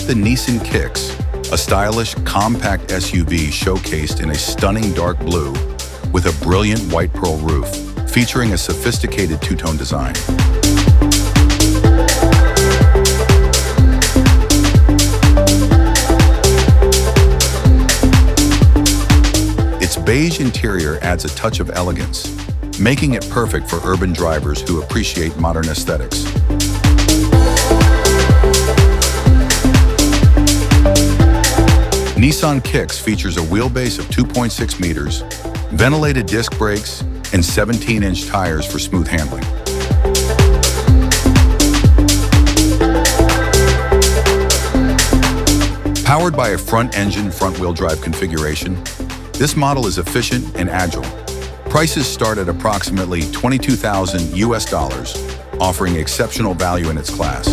Meet the Nissan Kicks, a stylish, compact SUV showcased in a stunning dark blue with a brilliant white pearl roof, featuring a sophisticated two-tone design. Its beige interior adds a touch of elegance, making it perfect for urban drivers who appreciate modern aesthetics. Nissan Kicks features a wheelbase of 2.6 meters, ventilated disc brakes, and 17-inch tires for smooth handling. Powered by a front-engine, front-wheel drive configuration, this model is efficient and agile. Prices start at approximately $22,000 US, offering exceptional value in its class.